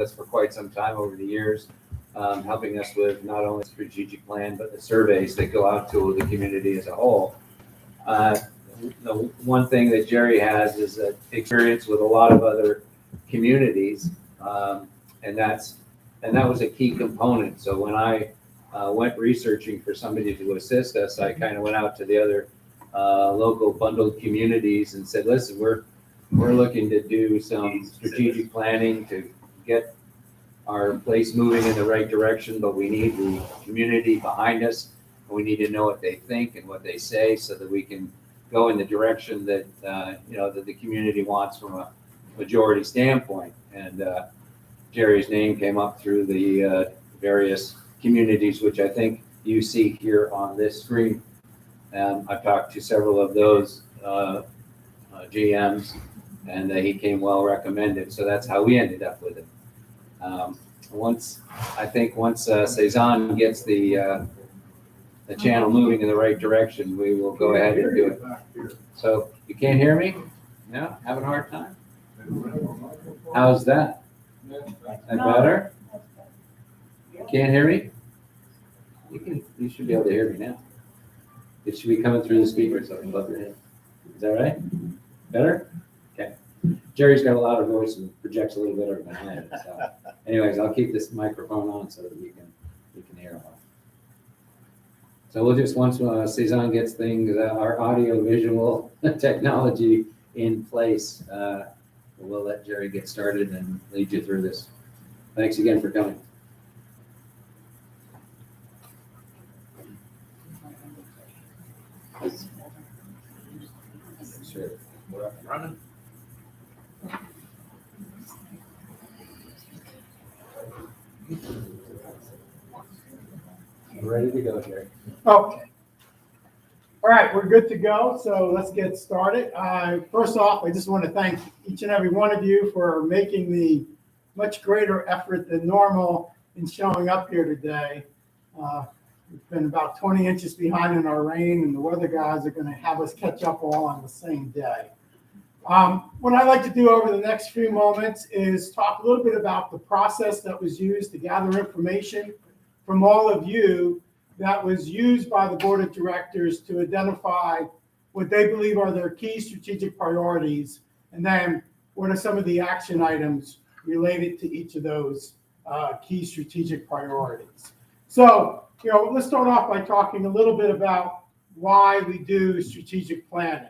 us for quite some time over the years, helping us with not only the strategic plan, but the surveys that go out to the community as a whole. The one thing that Jerry has is that experience with a lot of other communities, and that was a key component. So when I went researching for somebody to assist us, I kind of went out to the other local bundled communities and said, listen, we're looking to do some strategic planning to get our place moving in the right direction, but we need the community behind us. And we need to know what they think and what they say so that we can go in the direction that, that the community wants from a majority standpoint. And Jerry's name came up through the various communities, which I think you see here on this screen. I've talked to several of those GMs, and he came well recommended. So that's how we ended up with it. Once Cezanne gets the channel moving in the right direction, we will go ahead and do it. So you can't hear me? No? Having a hard time? How's that? That better? Can't hear me? You should be able to hear me now. It should be coming through the speakers up above your head. Is that right? Better? Okay. Jerry's got a louder voice and projects a little better than I have. So anyways, I'll keep this microphone on so that you can hear all. So we'll just, once Cezanne gets things, our audio visual technology in place, we'll let Jerry get started and lead you through this. Thanks again for coming. Sure. We're up and running. We're ready to go, Jerry. Okay. All right, we're good to go. So let's get started. First off, I just want to thank each and every one of you for making the much greater effort than normal in showing up here today. We've been about 20 inches behind in our rain, and the weather guys are going to have us catch up all on the same day. What I'd like to do over the next few moments is talk a little bit about the process that was used to gather information from all of you that was used by the board of directors to identify what they believe are their key strategic priorities, and then what are some of the action items related to each of those key strategic priorities. So, let's start off by talking a little bit about why we do strategic planning.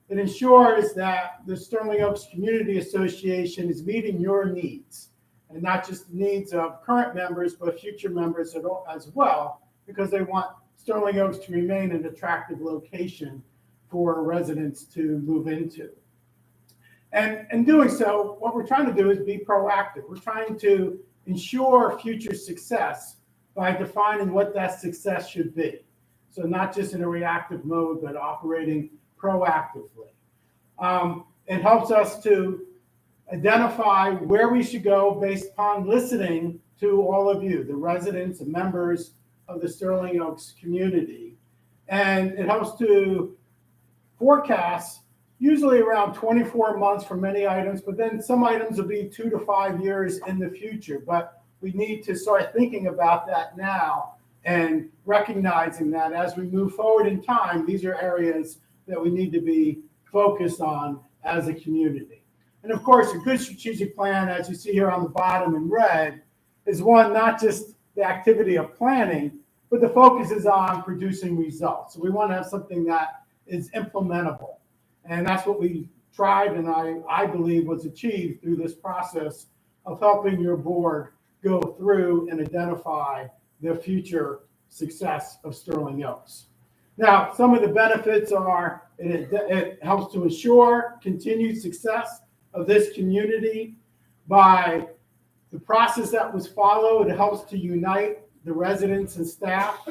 It ensures that the Sterling Oaks Community Association is meeting your needs, and not just the needs of current members, but future members as well, because they want Sterling Oaks to remain an attractive location for residents to move into. And in doing so, what we're trying to do is be proactive. We're trying to ensure future success by defining what that success should be. So not just in a reactive mode, but operating proactively. It helps us to identify where we should go based upon listening to all of you, the residents and members of the Sterling Oaks community. And it helps to forecast usually around 24 months for many items, but then some items will be 2 to 5 years in the future. But we need to start thinking about that now and recognizing that as we move forward in time, these are areas that we need to be focused on as a community. And of course, a good strategic plan, as you see here on the bottom in red, is one, not just the activity of planning, but the focus is on producing results. So we want to have something that is implementable. And that's what we tried, and I believe was achieved through this process of helping your board go through and identify the future success of Sterling Oaks. Now, some of the benefits are it helps to ensure continued success of this community by the process that was followed. It helps to unite the residents and staff,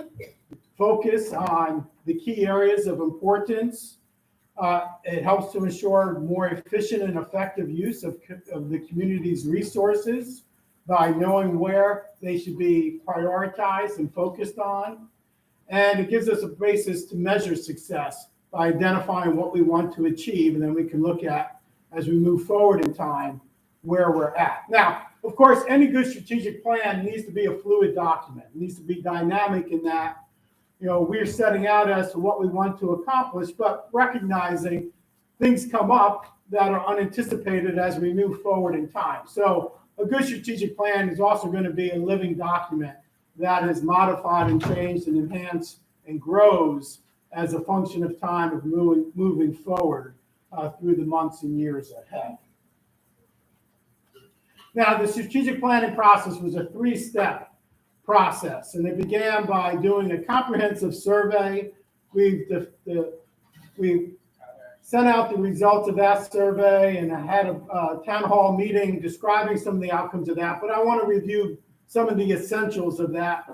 focus on the key areas of importance. It helps to ensure more efficient and effective use of the community's resources by knowing where they should be prioritized and focused on. And it gives us a basis to measure success by identifying what we want to achieve, and then we can look at, as we move forward in time, where we're at. Now, of course, any good strategic plan needs to be a fluid document. It needs to be dynamic in that, we're setting out as to what we want to accomplish, but recognizing things come up that are unanticipated as we move forward in time. So a good strategic plan is also going to be a living document that is modified and changed and enhanced and grows as a function of time of moving forward through the months and years ahead. Now, the strategic planning process was a 3-step process, and it began by doing a comprehensive survey. We sent out the results of that survey and I had a town hall meeting describing some of the outcomes of that, but I want to review some of the essentials of that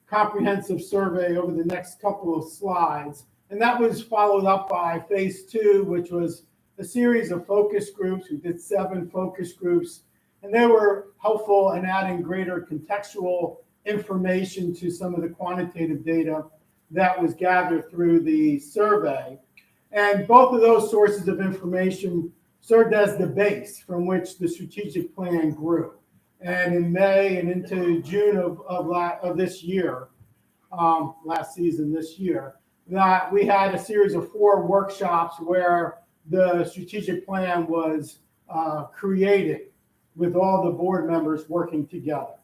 comprehensive survey over the next couple of slides. And that was followed up by phase 2, which was a series of focus groups. We did 7 focus groups, and they were helpful in adding greater contextual information to some of the quantitative data that was gathered through the survey. And both of those sources of information served as the base from which the strategic plan grew. And in May and into June of this year, last season this year, that we had a series of 4 workshops where the strategic plan was created with all the board members working together.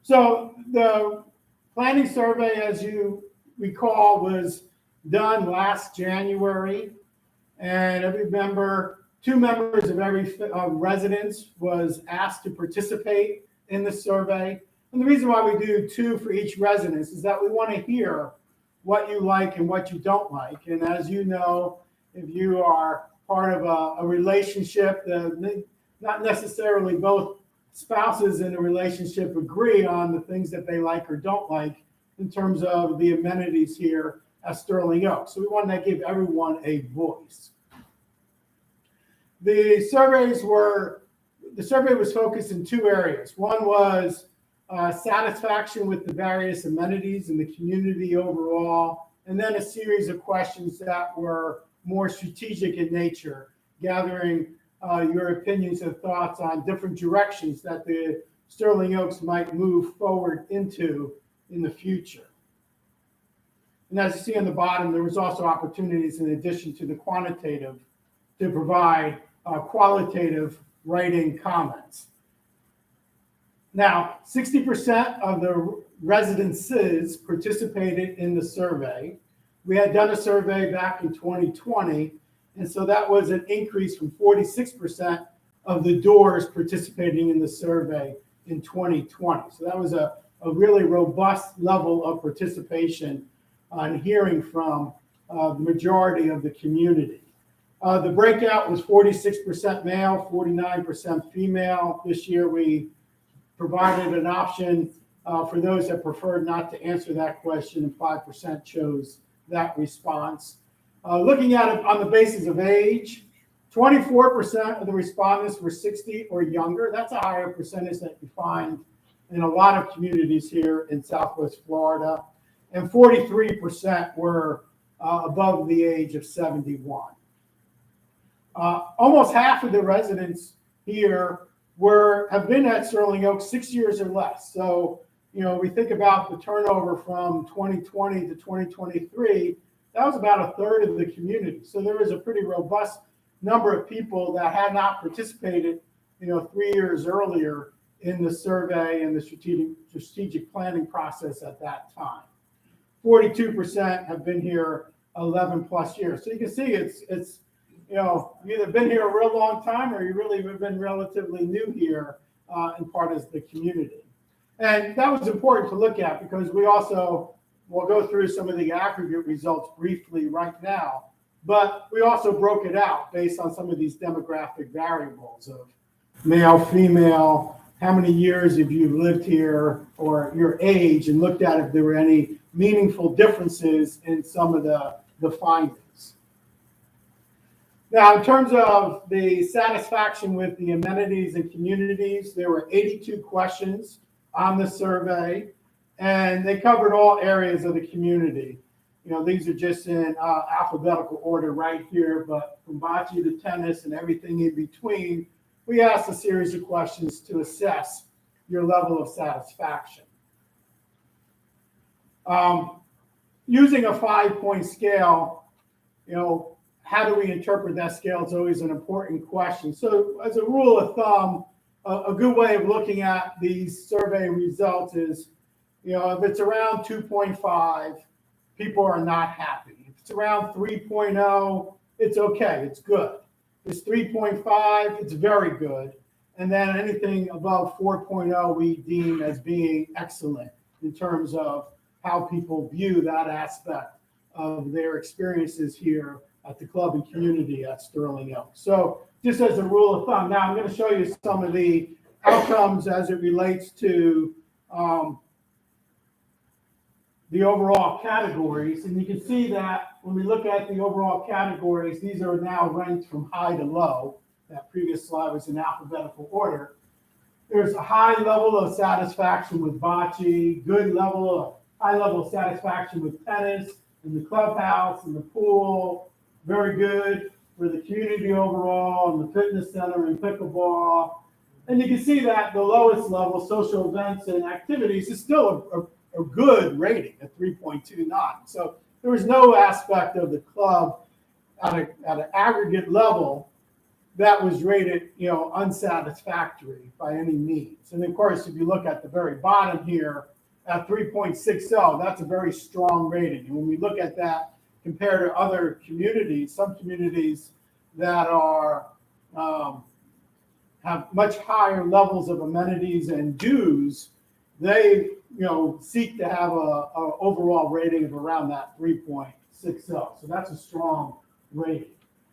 So the planning survey, as you recall, was done last January, and every member, 2 members of every residence was asked to participate in the survey. And the reason why we do 2 for each residence is that we want to hear what you like and what you don't like. And as you know, if you are part of a relationship, not necessarily both spouses in a relationship agree on the things that they like or don't like in terms of the amenities here at Sterling Oaks. So we want to give everyone a voice. The survey was focused in 2 areas. One was satisfaction with the various amenities in the community overall, and then a series of questions that were more strategic in nature, gathering your opinions and thoughts on different directions that the Sterling Oaks might move forward into in the future. And as you see on the bottom, there was also opportunities in addition to the quantitative to provide qualitative writing comments. Now, 60% of the residences participated in the survey. We had done a survey back in 2020, and so that was an increase from 46% of the doors participating in the survey in 2020. So that was a really robust level of participation on hearing from the majority of the community. The breakout was 46% male, 49% female. This year we provided an option for those that preferred not to answer that question, and 5% chose that response. Looking at it on the basis of age, 24% of the respondents were 60 or younger. That's a higher percentage that you find in a lot of communities here in Southwest Florida. And 43% were above the age of 71. Almost half of the residents here have been at Sterling Oaks 6 years or less. So, we think about the turnover from 2020 to 2023, that was about a third of the community. So there was a pretty robust number of people that had not participated, 3 years earlier in the survey and the strategic planning process at that time. 42% have been here 11 plus years. So you can see it's you either been here a real long time or you really have been relatively new here and part of the community. And that was important to look at because we'll go through some of the aggregate results briefly right now, but we also broke it out based on some of these demographic variables of male, female, how many years have you lived here, or your age, and looked at if there were any meaningful differences in some of the findings. Now, in terms of the satisfaction with the amenities and communities, there were 82 questions on the survey, and they covered all areas of the community. These are just in alphabetical order right here, but from bocce to tennis and everything in between we asked a series of questions to assess your level of satisfaction. Using a 5-point scale, how do we interpret that scale? It's always an important question. So as a rule of thumb, a good way of looking at these survey results is, if it's around 2.5, people are not happy. If it's around 3.0, it's okay, it's good. If it's 3.5, it's very good. And then anything above 4.0, we deem as being excellent in terms of how people view that aspect of their experiences here at the club and community at Sterling Oaks. So just as a rule of thumb, now I'm going to show you some of the outcomes as it relates to the overall categories. And you can see that when we look at the overall categories, these are now ranked from high to low. That previous slide was in alphabetical order. There's a high level of satisfaction with bocce, high level of satisfaction with tennis, in the clubhouse, in the pool, very good for the community overall, and the fitness center and pickleball. And you can see that the lowest level, social events and activities, is still a good rating at 3.29. So there was no aspect of the club at an aggregate level that was rated, unsatisfactory by any means. And of course, if you look at the very bottom here at 3.60, that's a very strong rating. And when we look at that compared to other communities, some communities that are have much higher levels of amenities and dues, they seek to have a overall rating of around that 3.60. So that's a strong rating.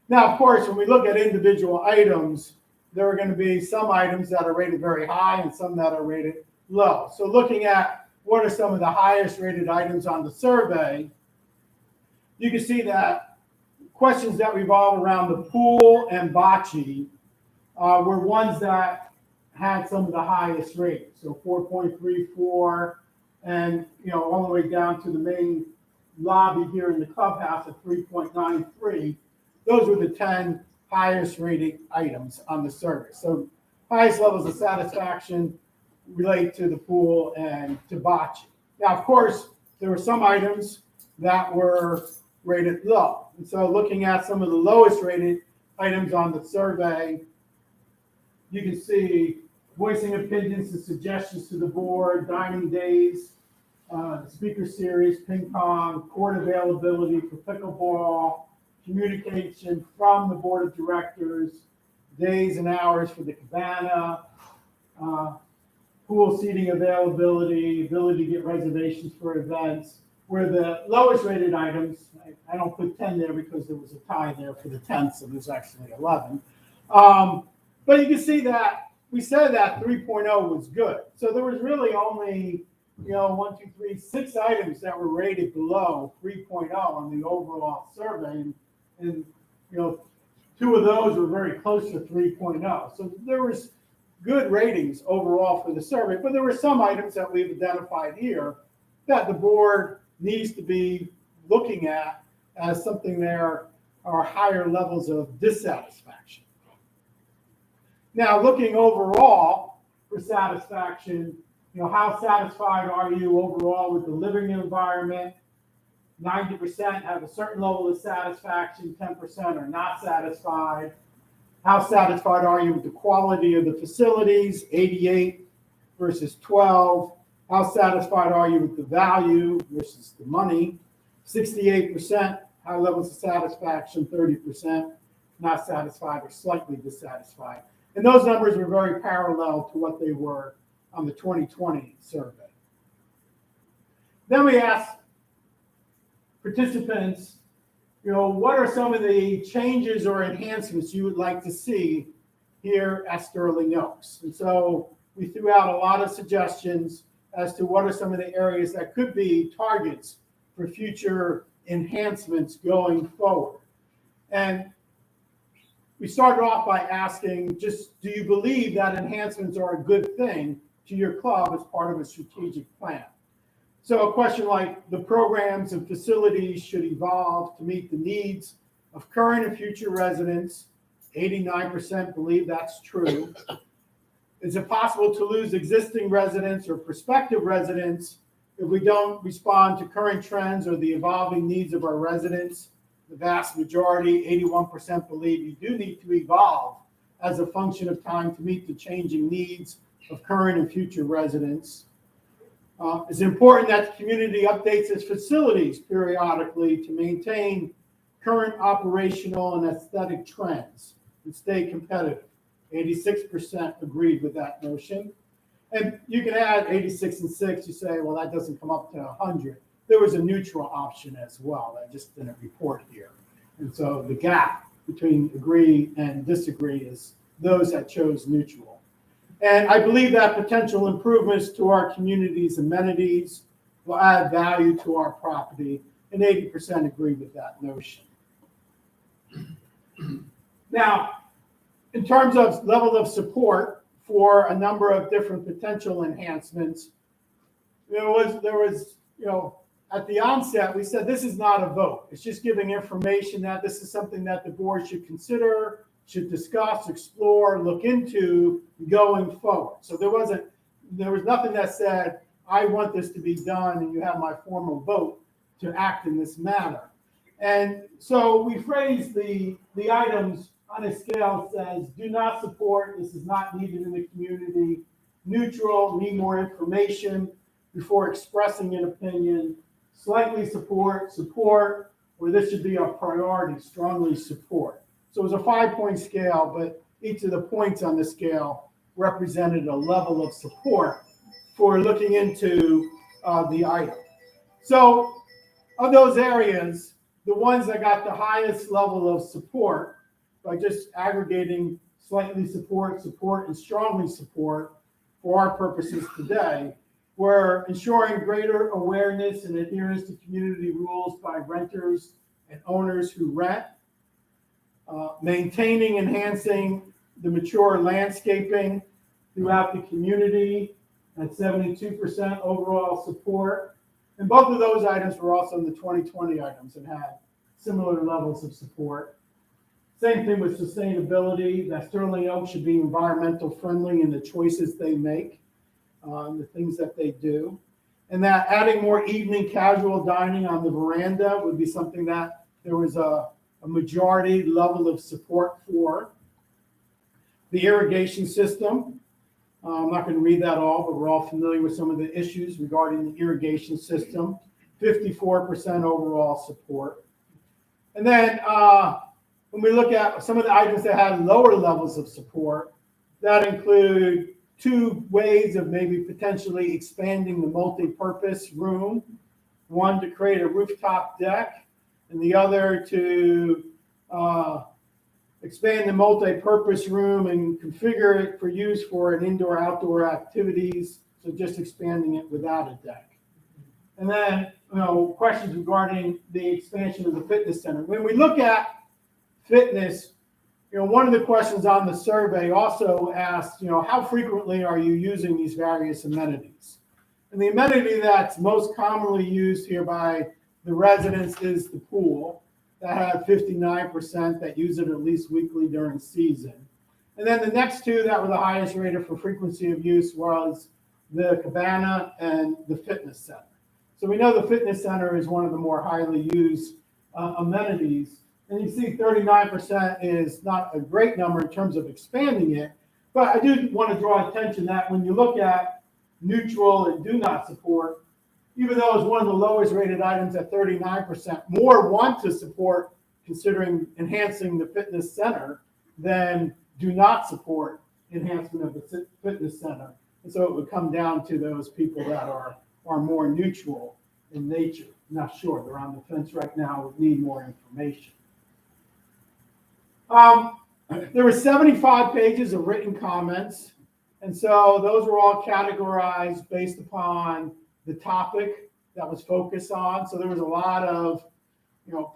Now, of course, when we look at individual items, there are going to be some items that are rated very high and some that are rated low. So looking at what are some of the highest rated items on the survey, you can see that questions that revolve around the pool and bocce were ones that had some of the highest ratings. So 4.34, and all the way down to the main lobby here in the clubhouse at 3.93. Those were the 10 highest rated items on the survey. So highest levels of satisfaction relate to the pool and to bocce. Now, of course, there were some items that were rated low. And so looking at some of the lowest rated items on the survey, you can see voicing opinions and suggestions to the board, dining days, speaker series, ping pong, court availability for pickleball, communication from the board of directors, days and hours for the cabana, pool seating availability, ability to get reservations for events, were the lowest rated items. I don't put 10 there because there was a tie there for the 10th, so there's actually 11. But you can see that we said that 3.0 was good. So there was really only, 6 items that were rated below 3.0 on the overall survey. And 2 of those were very close to 3.0. So there was good ratings overall for the survey, but there were some items that we've identified here that the board needs to be looking at as something there are higher levels of dissatisfaction. Now, looking overall for satisfaction, how satisfied are you overall with the living environment? 90% have a certain level of satisfaction, 10% are not satisfied. How satisfied are you with the quality of the facilities? 88 versus 12. How satisfied are you with the value versus the money? 68% high levels of satisfaction, 30% not satisfied or slightly dissatisfied. And those numbers were very parallel to what they were on the 2020 survey. Then we asked participants, what are some of the changes or enhancements you would like to see here at Sterling Oaks? And so we threw out a lot of suggestions as to what are some of the areas that could be targets for future enhancements going forward. And we started off by asking, do you believe that enhancements are a good thing to your club as part of a strategic plan? So a question like the programs and facilities should evolve to meet the needs of current and future residents, 89% believe that's true. Is it possible to lose existing residents or prospective residents if we don't respond to current trends or the evolving needs of our residents? The vast majority, 81%, believe you do need to evolve as a function of time to meet the changing needs of current and future residents. It's important that the community updates its facilities periodically to maintain current operational and aesthetic trends and stay competitive. 86% agreed with that notion. And you can add 86 and 6, you say, well, that doesn't come up to 100. There was a neutral option as well. I just didn't report here. And so the gap between agree and disagree is those that chose neutral. And I believe that potential improvements to our community's amenities will add value to our property, and 80% agree with that notion. Now, in terms of level of support for a number of different potential enhancements, there was, at the onset, we said this is not a vote. It's just giving information that this is something that the board should consider, should discuss, explore, look into going forward. So there was nothing that said, I want this to be done and you have my formal vote to act in this manner. And so we phrased the items on a scale that says, do not support, this is not needed in the community, neutral, need more information before expressing an opinion, slightly support, or this should be a priority, strongly support. So it was a 5-point scale, but each of the points on the scale represented a level of support for looking into the item. So of those areas, the ones that got the highest level of support by just aggregating slightly support, and strongly support for our purposes today, were ensuring greater awareness and adherence to community rules by renters and owners who rent, maintaining, enhancing the mature landscaping throughout the community at 72% overall support. And both of those items were also in the 2020 items and had similar levels of support. Same thing with sustainability, that Sterling Oak should be environmental friendly in the choices they make, the things that they do. And that adding more evening casual dining on the veranda would be something that there was a majority level of support for. The irrigation system, I'm not going to read that all, but we're all familiar with some of the issues regarding the irrigation system. 54% overall support. And then when we look at some of the items that had lower levels of support, that include 2 ways of maybe potentially expanding the multi-purpose room. One, to create a rooftop deck, and the other to expand the multi-purpose room and configure it for use for an indoor-outdoor activities, so just expanding it without a deck. And then, questions regarding the expansion of the fitness center. When we look at fitness, one of the questions on the survey also asked, how frequently are you using these various amenities? And the amenity that's most commonly used here by the residents is the pool. That had 59% that use it at least weekly during season. And then the next 2 that were the highest rated for frequency of use was the cabana and the fitness center. So we know the fitness center is one of the more highly used amenities. And you see 39% is not a great number in terms of expanding it. But I do want to draw attention that when you look at neutral and do not support, even though it's one of the lowest rated items at 39%, more want to support considering enhancing the fitness center than do not support enhancement of the fitness center. And so it would come down to those people that are more neutral in nature. I'm not sure, they're on the fence right now, would need more information. There were 75 pages of written comments, and so those were all categorized based upon the topic that was focused on. So there was a lot of,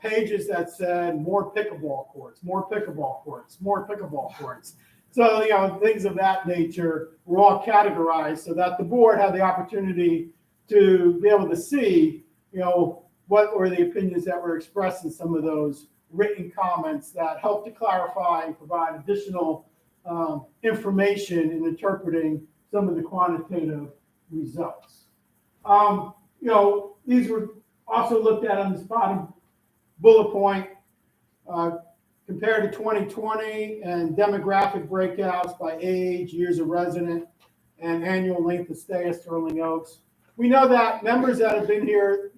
pages that said more pickleball courts, more pickleball courts, more pickleball courts. So, things of that nature were all categorized so that the board had the opportunity to be able to see, what were the opinions that were expressed in some of those written comments that help to clarify and provide additional information in interpreting some of the quantitative results. These were also looked at on this bottom bullet point, compared to 2020 and demographic breakouts by age, years of resident, and annual length of stay at Sterling Oaks. We know that members that have been here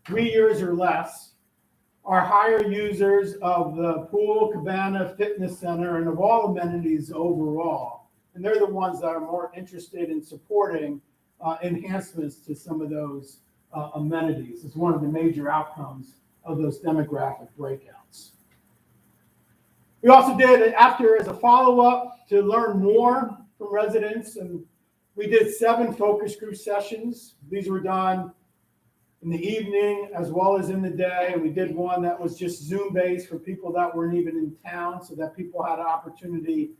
3 years or less are higher users of the pool, cabana, fitness center, and of all amenities overall. And they're the ones that are more interested in supporting enhancements to some of those amenities. It's one of the major outcomes of those demographic breakouts. We also did it after as a follow-up to learn more from residents, and we did 7 focus group sessions. These were done in the evening as well as in the day, and we did one that was just Zoom-based for people that weren't even in town, so that people had an opportunity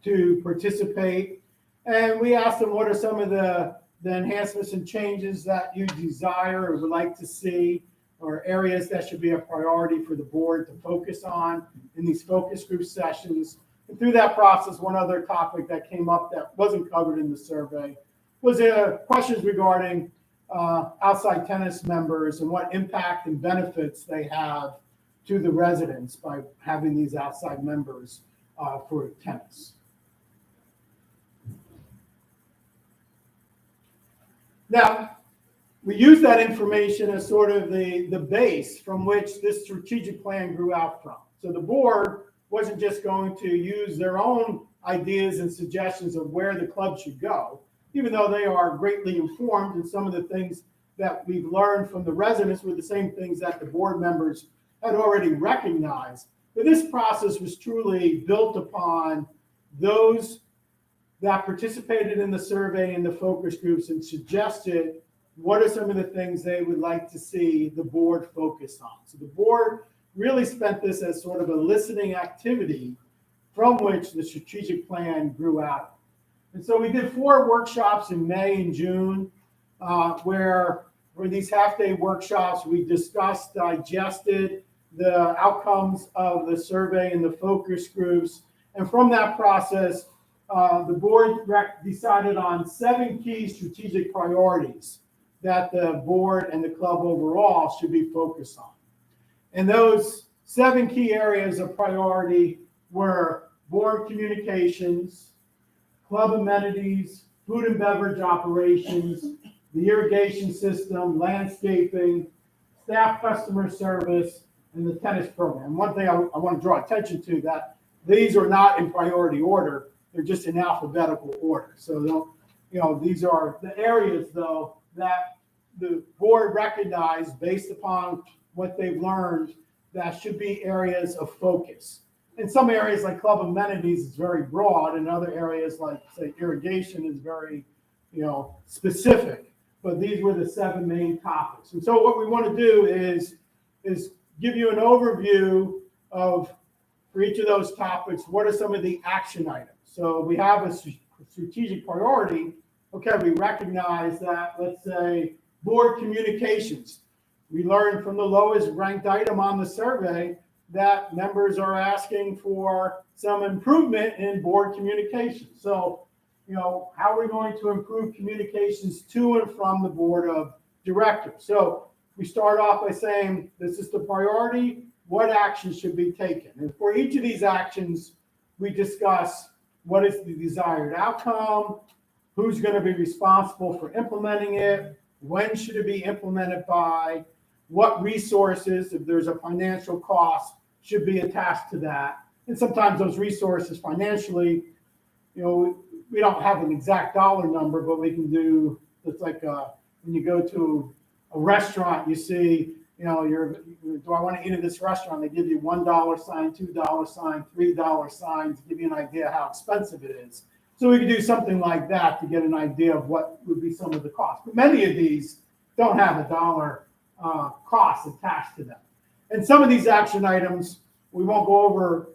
to participate. And we asked them what are some of the enhancements and changes that you desire or would like to see, or areas that should be a priority for the board to focus on in these focus group sessions. And through that process, one other topic that came up that wasn't covered in the survey was questions regarding outside tennis members and what impact and benefits they have to the residents by having these outside members for tennis. Now, we use that information as sort of the base from which this strategic plan grew out from. So the board wasn't just going to use their own ideas and suggestions of where the club should go, even though they are greatly informed, and some of the things that we've learned from the residents were the same things that the board members had already recognized. But this process was truly built upon those that participated in the survey and the focus groups and suggested what are some of the things they would like to see the board focus on. So the board really spent this as sort of a listening activity from which the strategic plan grew out. And so we did 4 workshops in May and June, where for these half-day workshops, we discussed, digested the outcomes of the survey and the focus groups. And from that process, the board decided on 7 key strategic priorities that the board and the club overall should be focused on. And those 7 key areas of priority were board communications, club amenities, food and beverage operations, the irrigation system, landscaping, staff customer service, and the tennis program. One thing I want to draw attention to that these are not in priority order. They're just in alphabetical order. So, these are the areas, though, that the board recognized based upon what they've learned that should be areas of focus. In some areas like club amenities, it's very broad. In other areas like, say, irrigation is very, specific. But these were the 7 main topics. And so what we want to do is give you an overview of, for each of those topics, what are some of the action items. So we have a strategic priority. Okay, we recognize that, let's say, board communications. We learned from the lowest ranked item on the survey that members are asking for some improvement in board communication. So, how are we going to improve communications to and from the board of directors? So we start off by saying, this is the priority, what actions should be taken? And for each of these actions, we discuss what is the desired outcome, who's going to be responsible for implementing it, when should it be implemented by, what resources, if there's a financial cost, should be attached to that. And sometimes those resources financially, we don't have an exact dollar number, but we can do, it's like when you go to a restaurant, you see, do I want to eat at this restaurant? They give you $1 sign, $2 sign, $3 sign to give you an idea how expensive it is. So we could do something like that to get an idea of what would be some of the costs. But many of these don't have a dollar cost attached to them. And some of these action items, we won't go over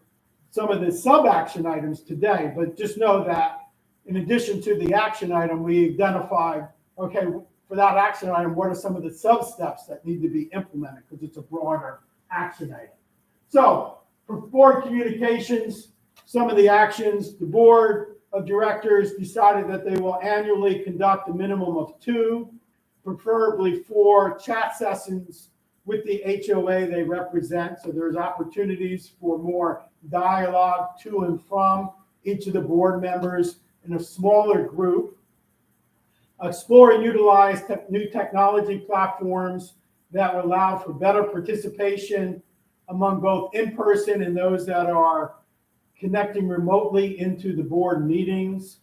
some of the sub-action items today, but just know that in addition to the action item, we identified, okay, for that action item, what are some of the sub-steps that need to be implemented, because it's a broader action item. So for board communications, some of the actions, the board of directors decided that they will annually conduct a minimum of 2, preferably 4 chat sessions with the HOA they represent. So there's opportunities for more dialogue to and from each of the board members in a smaller group. Explore and utilize new technology platforms that will allow for better participation among both in-person and those that are connecting remotely into the board meetings.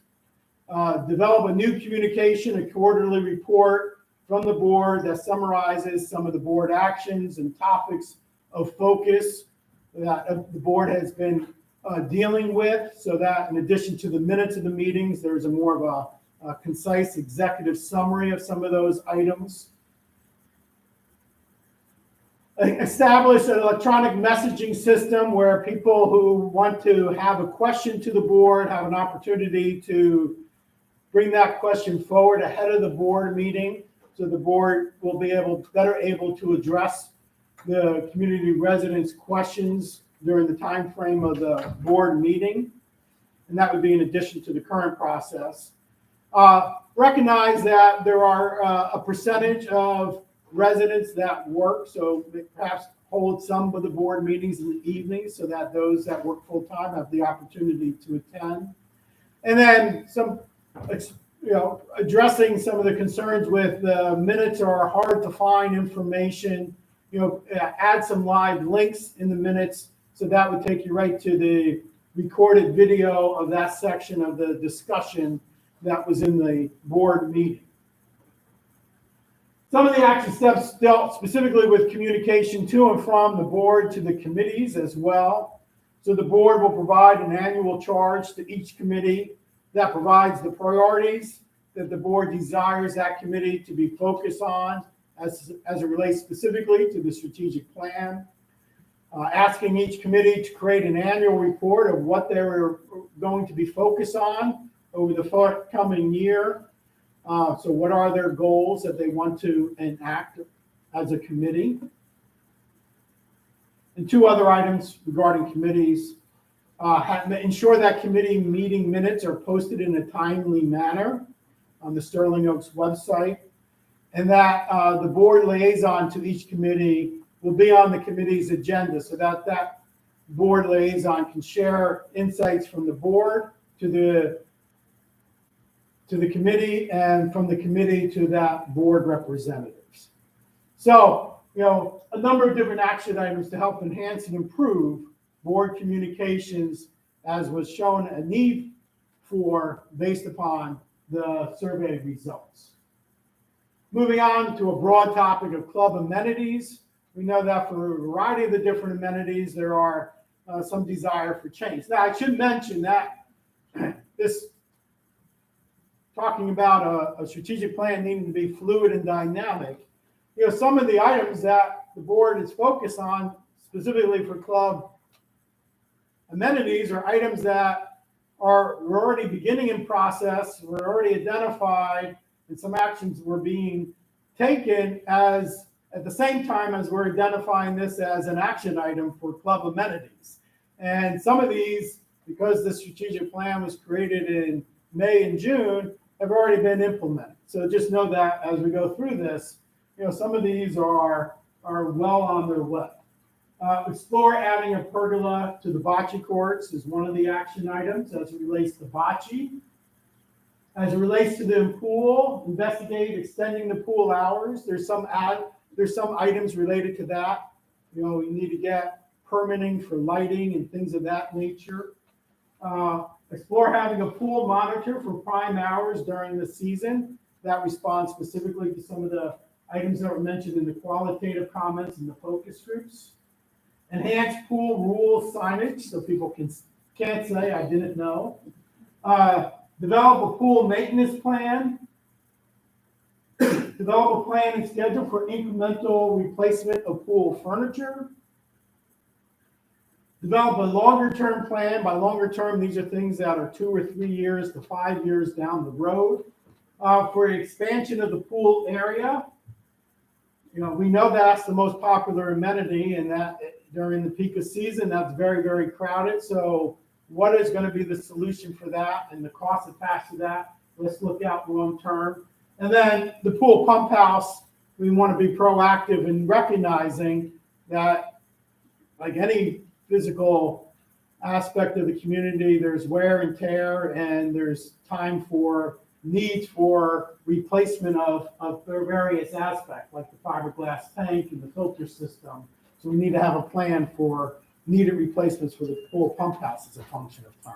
Develop a new communication, a quarterly report from the board that summarizes some of the board actions and topics of focus that the board has been dealing with, so that in addition to the minutes of the meetings, there's a more of a concise executive summary of some of those items. Establish an electronic messaging system where people who want to have a question to the board have an opportunity to bring that question forward ahead of the board meeting, so the board will be better able to address the community residents' questions during the time frame of the board meeting. And that would be in addition to the current process. Recognize that there are a percentage of residents that work, so perhaps hold some of the board meetings in the evenings so that those that work full-time have the opportunity to attend. And then some, addressing some of the concerns with the minutes are hard to find information, add some live links in the minutes, so that would take you right to the recorded video of that section of the discussion that was in the board meeting. Some of the action steps dealt specifically with communication to and from the board to the committees as well. So the board will provide an annual charge to each committee that provides the priorities that the board desires that committee to be focused on as it relates specifically to the strategic plan. Asking each committee to create an annual report of what they're going to be focused on over the forthcoming year. So what are their goals that they want to enact as a committee? And 2 other items regarding committees. Ensure that committee meeting minutes are posted in a timely manner on the Sterling Oaks website, and that the board liaison to each committee will be on the committee's agenda, so that that board liaison can share insights from the board to the committee, and from the committee to that board representatives. So, a number of different action items to help enhance and improve board communications, as was shown a need for based upon the survey results. Moving on to a broad topic of club amenities. We know that for a variety of the different amenities, there are some desire for change. Now, I should mention that this talking about a strategic plan needing to be fluid and dynamic. Some of the items that the board is focused on, specifically for club amenities, are items that we're already beginning in process, we're already identified, and some actions were being taken as at the same time as we're identifying this as an action item for club amenities. And some of these, because the strategic plan was created in May and June, have already been implemented. So just know that as we go through this, some of these are well on their way. Explore adding a pergola to the bocce courts is one of the action items as it relates to bocce. As it relates to the pool, investigate extending the pool hours. There's some items related to that. We need to get permitting for lighting and things of that nature. Explore having a pool monitor for prime hours during the season. That responds specifically to some of the items that were mentioned in the qualitative comments and the focus groups. Enhance pool rule signage so people can't say I didn't know. Develop a pool maintenance plan. Develop a plan and schedule for incremental replacement of pool furniture. Develop a longer-term plan. By longer-term, these are things that are 2 or 3 years to 5 years down the road. For expansion of the pool area, we know that's the most popular amenity, and that during the peak of season, that's very, very crowded. So what is going to be the solution for that and the cost attached to that? Let's look out long term. And then the pool pump house, we want to be proactive in recognizing that, like any physical aspect of the community, there's wear and tear, and there's time for needs for replacement of their various aspects, like the fiberglass tank and the filter system. So we need to have a plan for needed replacements for the pool pump house as a function of time.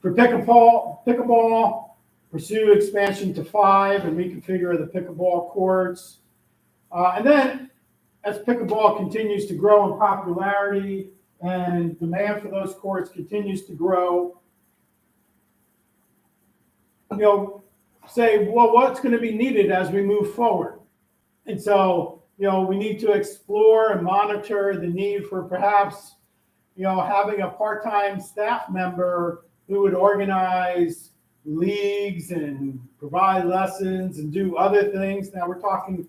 For pickleball, pursue expansion to 5 and reconfigure the pickleball courts. And then as pickleball continues to grow in popularity and demand for those courts continues to grow, say, well, what's going to be needed as we move forward? And so, we need to explore and monitor the need for perhaps, having a part-time staff member who would organize leagues and provide lessons and do other things. Now we're talking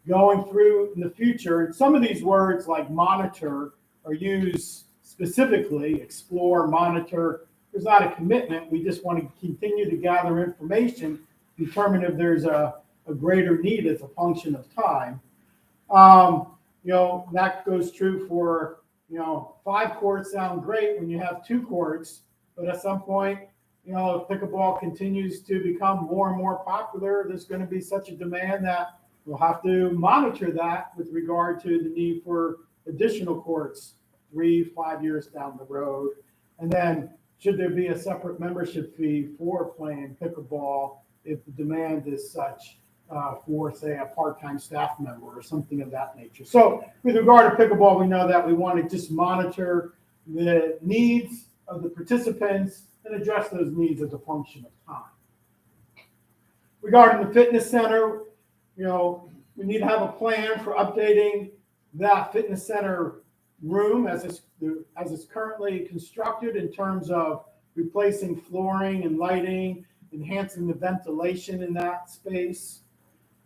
going through in the future. And some of these words like monitor are used specifically, explore, monitor. There's not a commitment. We just want to continue to gather information, determine if there's a greater need as a function of time. That goes true for, 5 courts sound great when you have 2 courts, but at some point, if pickleball continues to become more and more popular, there's going to be such a demand that we'll have to monitor that with regard to the need for additional courts 3-5 years down the road. And then should there be a separate membership fee for playing pickleball if the demand is such for, say, a part-time staff member or something of that nature? So with regard to pickleball, we know that we want to just monitor the needs of the participants and address those needs as a function of time. Regarding the fitness center, we need to have a plan for updating that fitness center room as it's currently constructed in terms of replacing flooring and lighting, enhancing the ventilation in that space.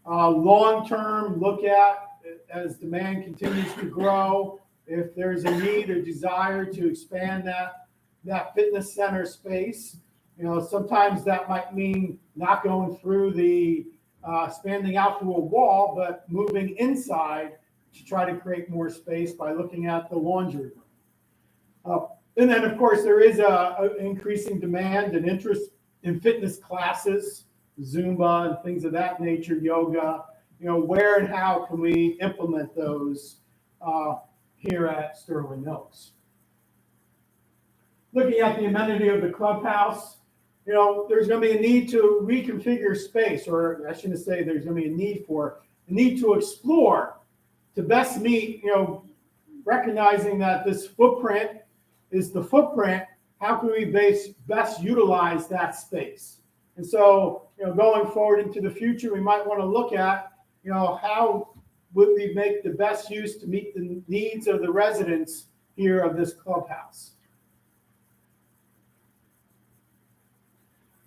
Long-term look at, as demand continues to grow, if there's a need or desire to expand that fitness center space. Sometimes that might mean not going through the expanding out to a wall, but moving inside to try to create more space by looking at the laundry room. And then, of course, there is a increasing demand and interest in fitness classes, Zumba and things of that nature, yoga. Where and how can we implement those here at Sterling Oaks? Looking at the amenity of the clubhouse, there's going to be a need to reconfigure space, or I shouldn't say there's going to be a need to explore to best meet, recognizing that this footprint is the footprint. How can we best utilize that space? And so, going forward into the future, we might want to look at, how would we make the best use to meet the needs of the residents here of this clubhouse?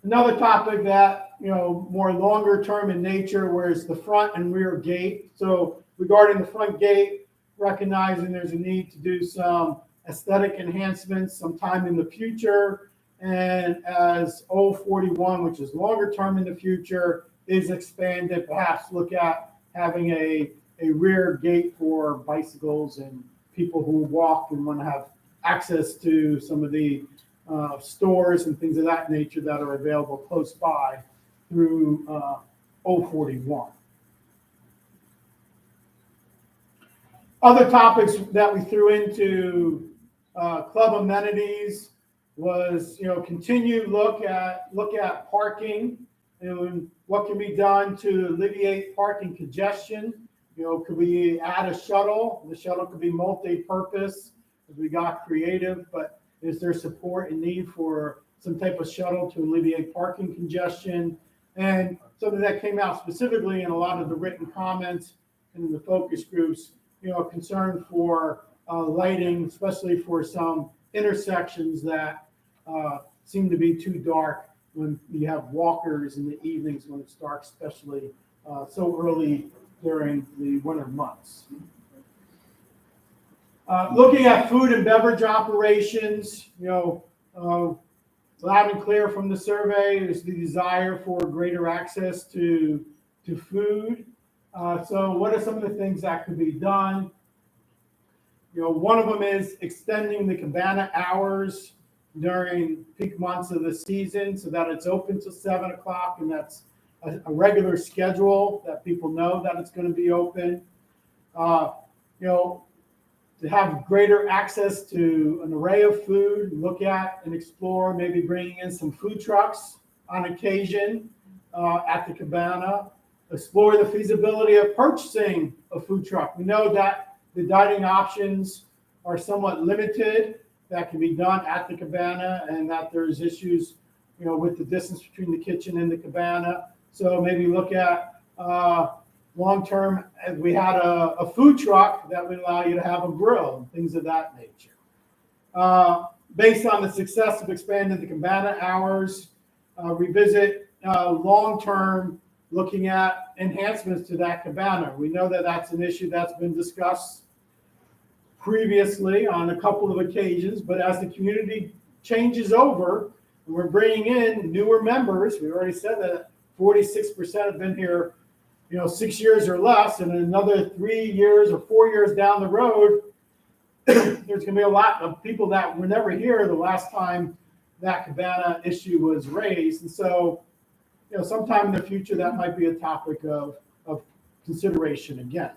Another topic that, more longer term in nature, whereas the front and rear gate. So regarding the front gate, recognizing there's a need to do some aesthetic enhancements sometime in the future. And as 041, which is longer term in the future, is expanded, perhaps look at having a rear gate for bicycles and people who walk and want to have access to some of the stores and things of that nature that are available close by through 041. Other topics that we threw into club amenities was, continue look at parking and what can be done to alleviate parking congestion. Could we add a shuttle? The shuttle could be multi-purpose if we got creative, but is there support and need for some type of shuttle to alleviate parking congestion? And something that came out specifically in a lot of the written comments and in the focus groups, concern for lighting, especially for some intersections that seem to be too dark when you have walkers in the evenings when it's dark, especially so early during the winter months. Looking at food and beverage operations, loud and clear from the survey is the desire for greater access to food. So what are some of the things that could be done? One of them is extending the cabana hours during peak months of the season so that it's open till 7 o'clock, and that's a regular schedule that people know that it's going to be open. To have greater access to an array of food, look at and explore, maybe bringing in some food trucks on occasion at the cabana. Explore the feasibility of purchasing a food truck. We know that the dining options are somewhat limited. That can be done at the cabana, and that there's issues, with the distance between the kitchen and the cabana. So maybe look at long-term, if we had a food truck that would allow you to have a grill and things of that nature. Based on the success of expanding the cabana hours, revisit long-term looking at enhancements to that cabana. We know that that's an issue that's been discussed previously on a couple of occasions, but as the community changes over, and we're bringing in newer members, we already said that 46% have been here 6 years or less, and another 3 years or 4 years down the road, there's going to be a lot of people that were never here the last time that cabana issue was raised. And so, sometime in the future, that might be a topic of consideration again.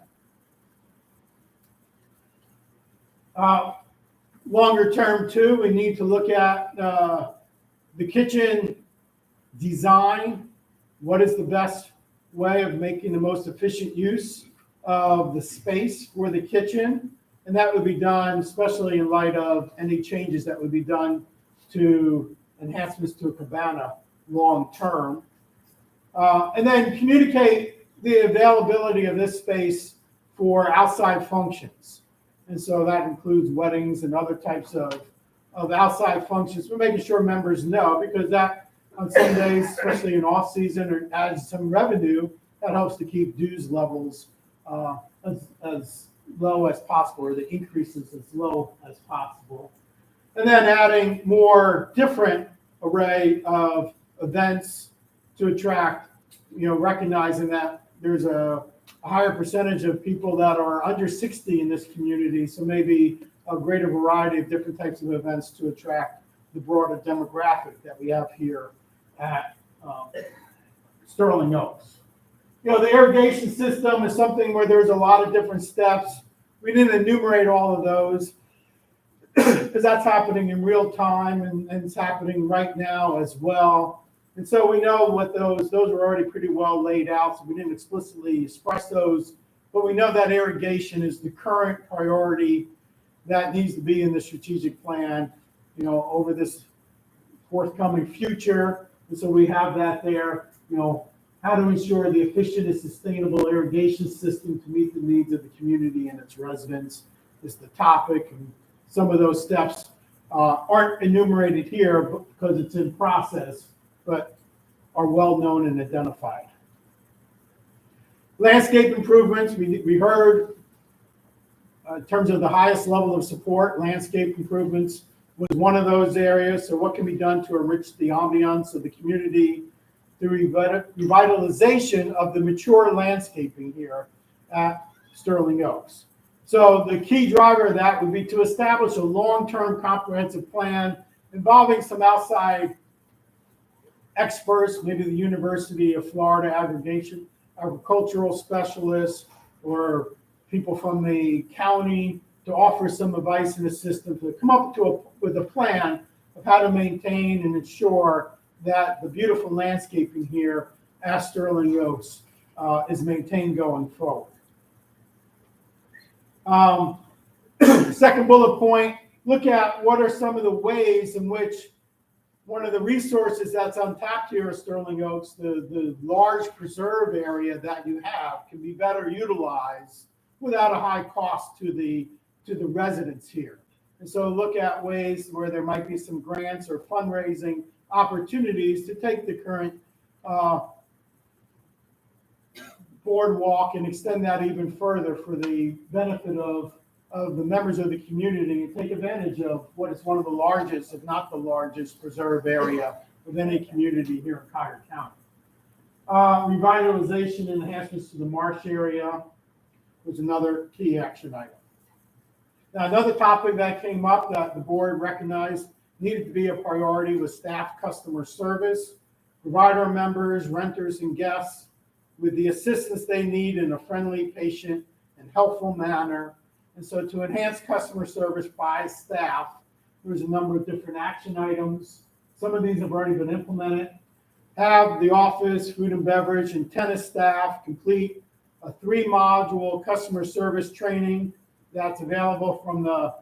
Longer term, too, we need to look at the kitchen design. What is the best way of making the most efficient use of the space for the kitchen? And that would be done, especially in light of any changes that would be done to enhancements to a cabana long term. And then communicate the availability of this space for outside functions. And so that includes weddings and other types of outside functions. We're making sure members know, because that on some days, especially in off season, adds some revenue that helps to keep dues levels as low as possible, or the increases as low as possible. And then adding more different array of events to attract, recognizing that there's a higher percentage of people that are under 60 in this community. So maybe a greater variety of different types of events to attract the broader demographic that we have here at Sterling Oaks. The irrigation system is something where there's a lot of different steps. We didn't enumerate all of those because that's happening in real time, and it's happening right now as well. And so we know what those are already pretty well laid out, so we didn't explicitly express those, but we know that irrigation is the current priority that needs to be in the strategic plan, over this forthcoming future. And so we have that there, how to ensure the efficient and sustainable irrigation system to meet the needs of the community and its residents is the topic. And some of those steps aren't enumerated here because it's in process, but are well known and identified. Landscape improvements, we heard in terms of the highest level of support, landscape improvements was one of those areas. So what can be done to enrich the ambiance of the community through revitalization of the mature landscaping here at Sterling Oaks? So the key driver of that would be to establish a long-term comprehensive plan involving some outside experts, maybe the University of Florida agricultural specialists, or people from the county, to offer some advice and assistance to come up with a plan of how to maintain and ensure that the beautiful landscaping here at Sterling Oaks is maintained going forward. Second bullet point, look at what are some of the ways in which one of the resources that's untapped here at Sterling Oaks, the large preserve area that you have, can be better utilized without a high cost to the residents here. And so look at ways where there might be some grants or fundraising opportunities to take the current boardwalk and extend that even further for the benefit of the members of the community and take advantage of what is one of the largest, if not the largest, preserve area of any community here in Cuyahoga County. Revitalization and enhancements to the marsh area was another key action item. Now, another topic that came up that the board recognized needed to be a priority was staff customer service, provide our members, renters, and guests with the assistance they need in a friendly, patient, and helpful manner. And so to enhance customer service by staff, there's a number of different action items. Some of these have already been implemented. Have the office, food and beverage, and tennis staff complete a 3-module customer service training that's available from the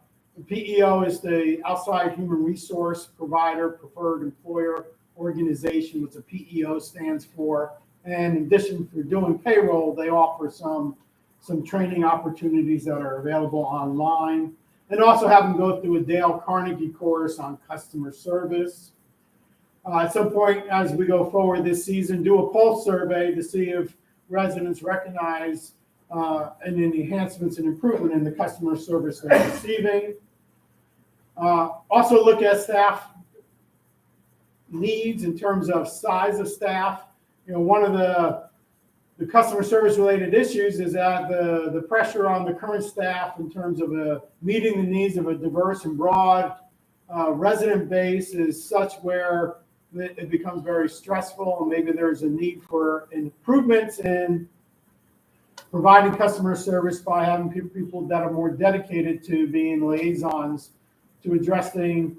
PEO is the outside human resource provider, preferred employer organization, which the PEO stands for. And in addition to doing payroll, they offer some training opportunities that are available online, and also have them go through a Dale Carnegie course on customer service. At some point as we go forward this season, do a pulse survey to see if residents recognize and the enhancements and improvement in the customer service they're receiving. Also look at staff needs in terms of size of staff. You know, one of the customer service related issues is that the pressure on the current staff in terms of meeting the needs of a diverse and broad resident base is such where it becomes very stressful, and maybe there's a need for improvements in providing customer service by having people that are more dedicated to being liaisons to addressing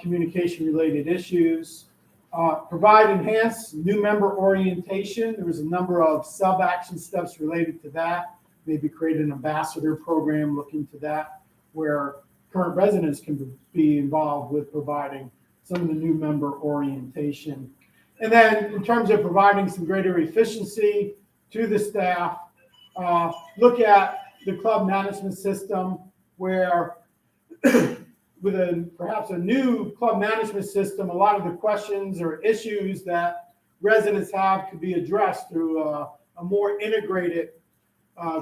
communication related issues. Provide enhanced new member orientation. There was a number of sub-action steps related to that. Maybe create an ambassador program looking to that, where current residents can be involved with providing some of the new member orientation. And then in terms of providing some greater efficiency to the staff, look at the club management system where with perhaps a new club management system, a lot of the questions or issues that residents have could be addressed through a more integrated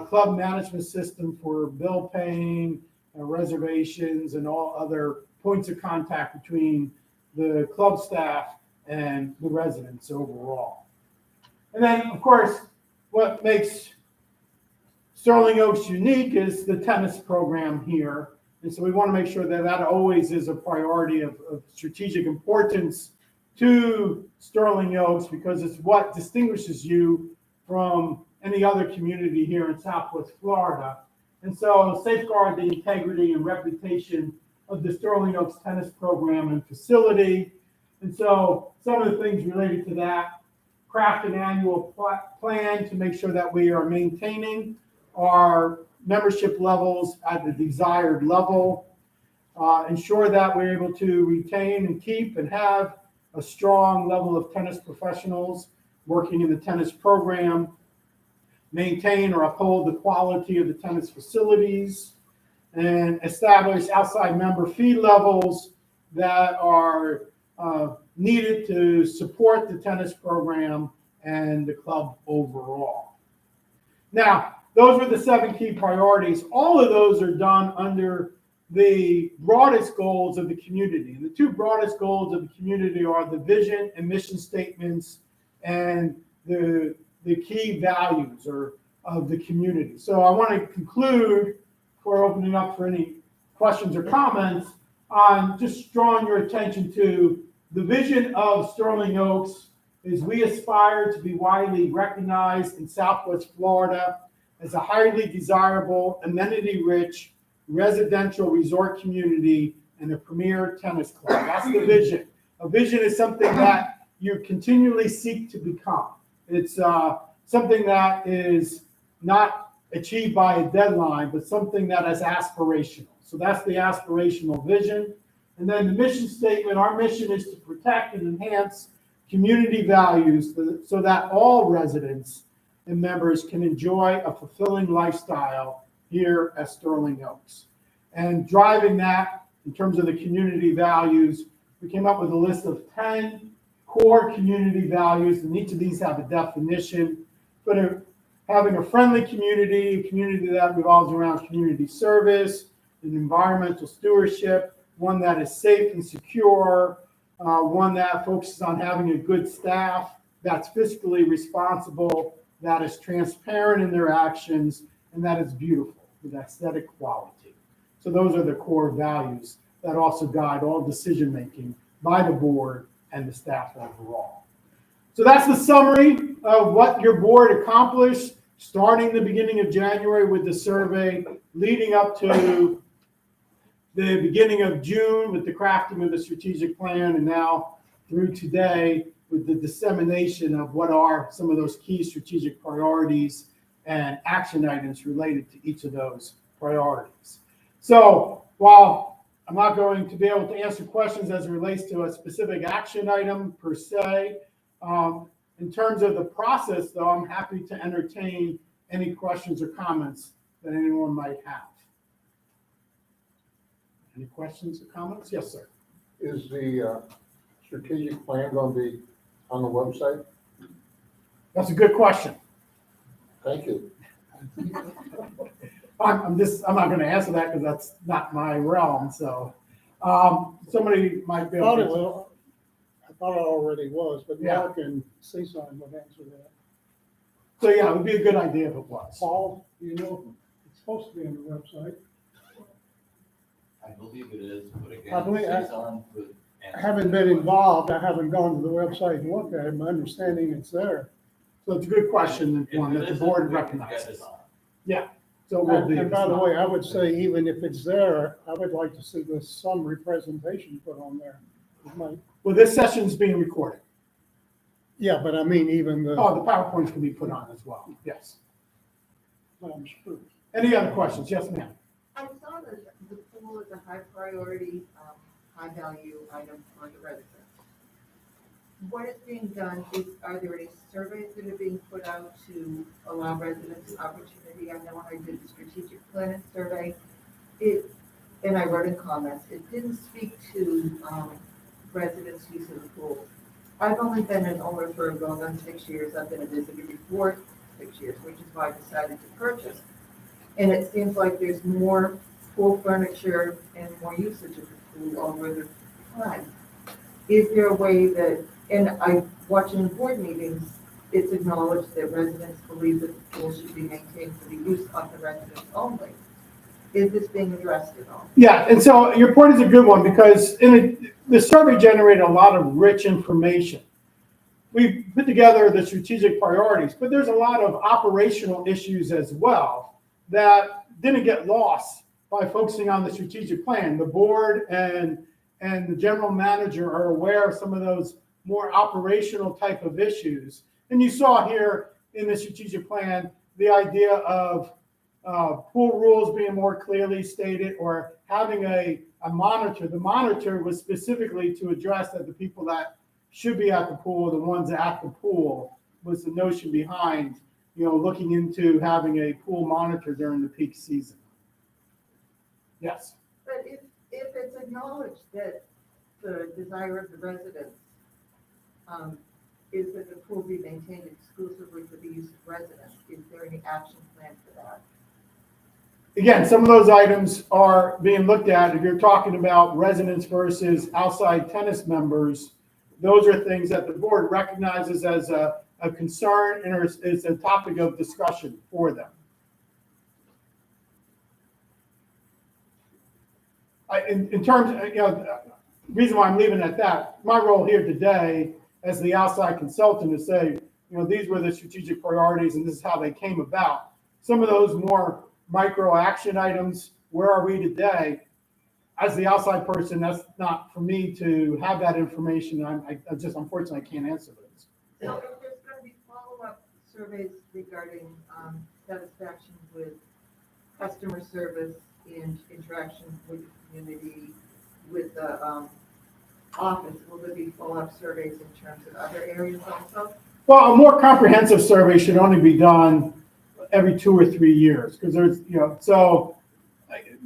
club management system for bill paying, reservations, and all other points of contact between the club staff and the residents overall. And then, of course, what makes Sterling Oaks unique is the tennis program here. And so we want to make sure that that always is a priority of strategic importance to Sterling Oaks, because it's what distinguishes you from any other community here in Southwest Florida. And so safeguard the integrity and reputation of the Sterling Oaks tennis program and facility. And so some of the things related to that, craft an annual plan to make sure that we are maintaining our membership levels at the desired level, ensure that we're able to retain and keep and have a strong level of tennis professionals working in the tennis program, maintain or uphold the quality of the tennis facilities, and establish outside member fee levels that are needed to support the tennis program and the club overall. Now, those were the 7 key priorities. All of those are done under the broadest goals of the community. And the 2 broadest goals of the community are the vision and mission statements and the key values of the community. So I want to conclude before opening up for any questions or comments on just drawing your attention to the vision of Sterling Oaks is we aspire to be widely recognized in Southwest Florida as a highly desirable, amenity-rich residential resort community and a premier tennis club. That's the vision. A vision is something that you continually seek to become. It's something that is not achieved by a deadline, but something that is aspirational. So that's the aspirational vision. And then the mission statement, our mission is to protect and enhance community values so that all residents and members can enjoy a fulfilling lifestyle here at Sterling Oaks. And driving that in terms of the community values, we came up with a list of 10 core community values, and each of these have a definition, but it having a friendly community, a community that revolves around community service and environmental stewardship, one that is safe and secure, one that focuses on having a good staff that's fiscally responsible, that is transparent in their actions, and that is beautiful with aesthetic quality. So those are the core values that also guide all decision-making by the board and the staff overall. So that's the summary of what your board accomplished, starting the beginning of January with the survey, leading up to the beginning of June with the crafting of the strategic plan, and now through today with the dissemination of what are some of those key strategic priorities and action items related to each of those priorities. So while I'm not going to be able to answer questions as it relates to a specific action item per se, in terms of the process, though, I'm happy to entertain any questions or comments that anyone might have. Any questions or comments? Yes, sir. Is the strategic plan going to be on the website? That's a good question. Thank you. I'm not going to answer that because that's not my realm. So somebody might be able to. I thought it already was, but Yeah. Mark and Season would answer that. So yeah, it would be a good idea if it was. Paul, you know, it's supposed to be on the website. I believe it is, but again, I believe- it's on with. I haven't been involved. I haven't gone to the website and looked at it. My understanding it's there. So it's a good question and If one it that the isn't, board we can get recognizes. it on. So it will be. And by the way, I would say even if it's there, I would like to see the summary presentation put on there. It might- Well, this session's being recorded. Yeah, but I mean, even the, Oh, the PowerPoints can be put on as well. Yes. I'm sure. Any other questions? Yes, ma'am. I saw that the pool is a high priority, high value item for the residents. What is being done are there any surveys that are being put out to allow residents an opportunity? I know I did the strategic planning survey. And I wrote in comments, it didn't speak to, residents' use of the pool. I've only been an owner for going on 6 years. I've been a visitor before 6 years, which is why I decided to purchase. And it seems like there's more pool furniture and more usage of the pool over the time. Is there a way that, and I, watching the board meetings, it's acknowledged that residents believe that the pool should be maintained for the use of the residents only. Is this being addressed at all? Yeah, and so your point is a good one because the survey generated a lot of rich information. We put together the strategic priorities, but there's a lot of operational issues as well that didn't get lost by focusing on the strategic plan. The board and the general manager are aware of some of those more operational type of issues. And you saw here in the strategic plan the idea of pool rules being more clearly stated or having a monitor. The monitor was specifically to address that the people that should be at the pool, the ones at the pool, was the notion behind, looking into having a pool monitor during the peak season. Yes. But if it's acknowledged that the desire of the residents is that the pool be maintained exclusively for the use of residents, is there any action plan for that? Again, some of those items are being looked at. If you're talking about residents versus outside tennis members, those are things that the board recognizes as a concern and is a topic of discussion for them. In terms, the reason why I'm leaving it at that, my role here today as the outside consultant is say, these were the strategic priorities and this is how they came about. Some of those more micro action items, where are we today? As the outside person, that's not for me to have that information. I just unfortunately can't answer those. So if there's going to be follow-up surveys regarding satisfaction with customer service and interaction with the community, with the office, will there be follow-up surveys in terms of other areas also? Well, a more comprehensive survey should only be done every 2 or 3 years because there's, so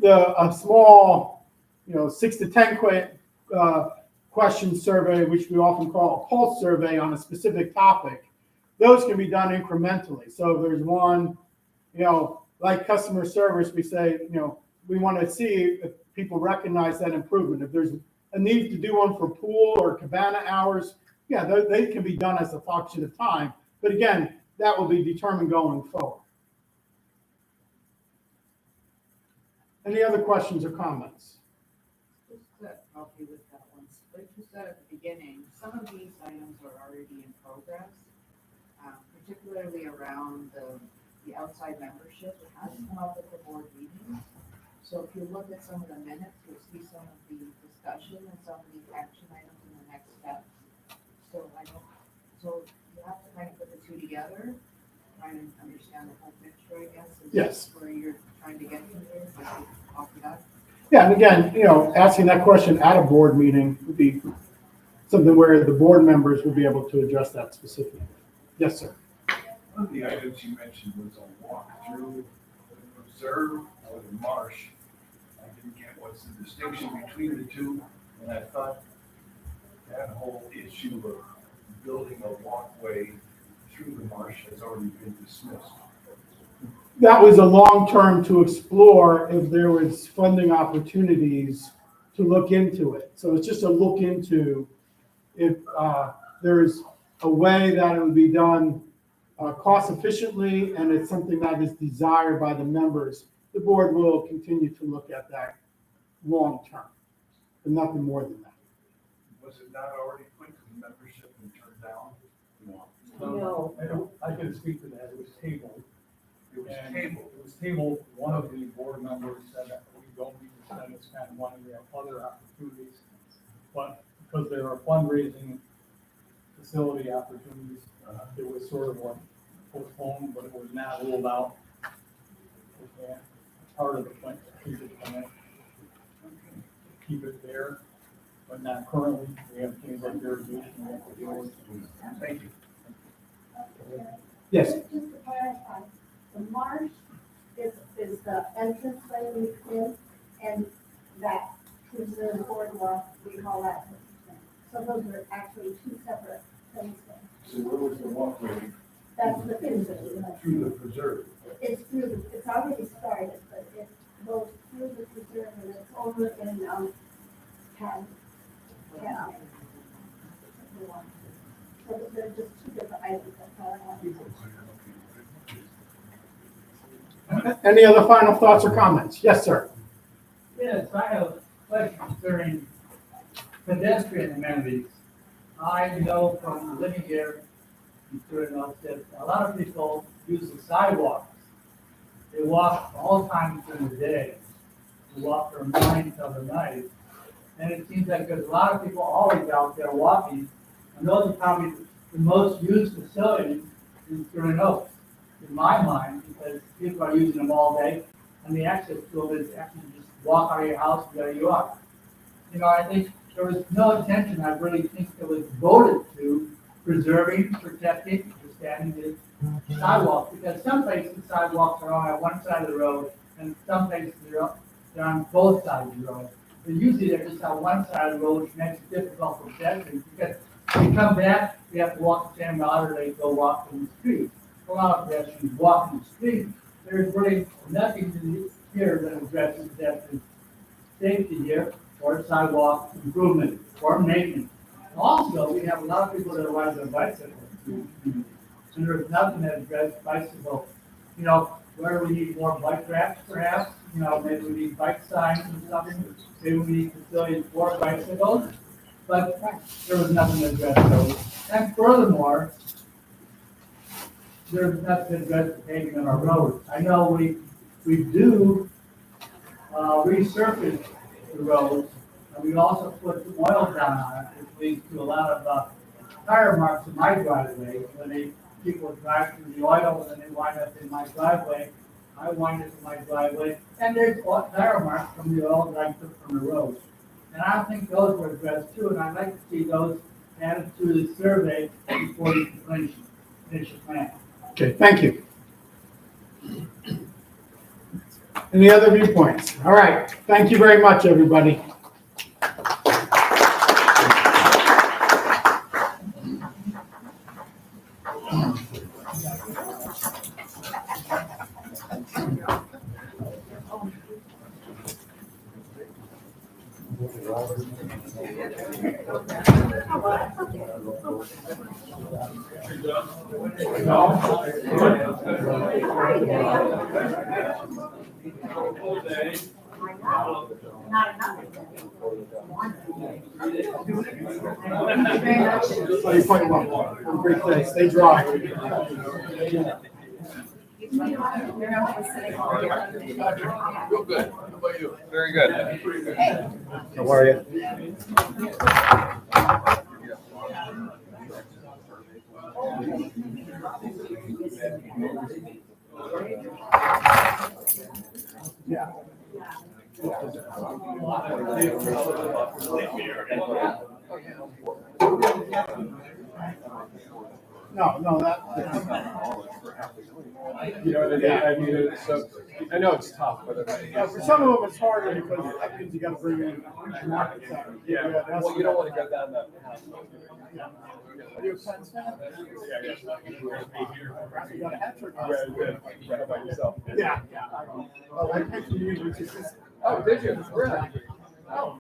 a small, 6 to 10 question survey, which we often call a pulse survey on a specific topic, those can be done incrementally. So if there's one, like customer service, we say, we want to see if people recognize that improvement. If there's a need to do one for pool or cabana hours, yeah, they can be done as a function of time. But again, that will be determined going forward. Any other questions or comments? Just to help you with that one, like you said at the beginning, some of these items are already in progress, particularly around the outside membership. It has come up at the board meetings. So if you look at some of the minutes, you'll see some of the discussion and some of the action items in the next steps. So you have to kind of put the two together, trying to understand the whole picture, I guess. Is Yes. where you're trying to get to here, like you talked about. Yeah, and again, asking that question at a board meeting would be something where the board members would be able to address that specifically. Yes, sir. One of the items you mentioned was a walk through the preserve or the marsh. I didn't get what's the distinction between the two, and I thought that whole issue of building a walkway through the marsh has already been dismissed. That was a long-term to explore if there was funding opportunities to look into it. So it's just a look into if there is a way that it would be done cost efficiently, and it's something that is desired by the members. The board will continue to look at that long-term, but nothing more than that. Was it not already put to the membership and turned down? No. I can speak to that. It was tabled. It was And tabled. It was tabled. One of the board members said that we don't need to spend this kind of money. We have other opportunities. But because there are fundraising facility opportunities, it was sort of like postponed, but it was not ruled out. Yeah, part of the plan, strategic plan. Keep it there, but not currently. We have things like irrigation we have to deal with. Thank you. Yes. Just to clarify, the marsh is the entrance way we in, and that preserve boardwalk, we call that. So those are actually two separate things. So where was the walkway That's the thing. through the preserve? It's it's already started, but it goes through the preserve and it's over in, Penn. Yeah. So they're just two different items, that's all I want. Any other final thoughts or comments? Yes, sir. Yes, I have a question concerning pedestrian amenities. I know from living here in Suriname that a lot of people use the sidewalks. They walk all times during the day. They walk from morning till the night. And it seems like there's a lot of people always out there walking. And those are probably the most used facilities in Suriname, in my mind, because people are using them all day. And the access to them is actually just walk out of your house, there you are. I think there was no attention, I really think that was voted to preserving, protecting, understanding the sidewalks. Because some places sidewalks are on one side of the road, and some places they're on both sides of the road. But usually they're just on one side of the road, which makes it difficult for pedestrians. Because when you come back, you have to walk the same route, or they go walk in the street. A lot of pedestrians walk in the street. There's really nothing here that addresses pedestrian safety here, or sidewalk improvement, or maintenance. Also, we have a lot of people that ride their bicycles. And there's nothing that addresses bicycle. Where we need more bike racks perhaps, maybe we need bike signs or something. Maybe we need facilities for bicycles, but there was nothing to address those. And furthermore, there's nothing to address the paving on our roads. I know we do resurface the roads, and we also put oil down on it, which leads to a lot of tire marks in my driveway. When people drive through the oil and then they wind up in my driveway, I wind up in my driveway, and there's tire marks from the oil that I took from the road. And I think those were addressed too, and I'd like to see those added to the survey before you finish the plan. Okay, thank you. Any other viewpoints? All right, thank you very much, everybody. So you quite well. Have a great day. Stay dry. Real good. How about you? Very good. How are you? Yeah. No, that. You know what I mean? I mean, it's, I know it's tough, but. Yeah, for some of them, it's harder because that means you gotta bring in market center. That's. Well, you don't want to go down that path. Yeah. Are you a Pens fan? Yeah. You got a hat trick. Right about yourself. Yeah. Oh, I picked you, which is just. Oh, did you? Really? Oh,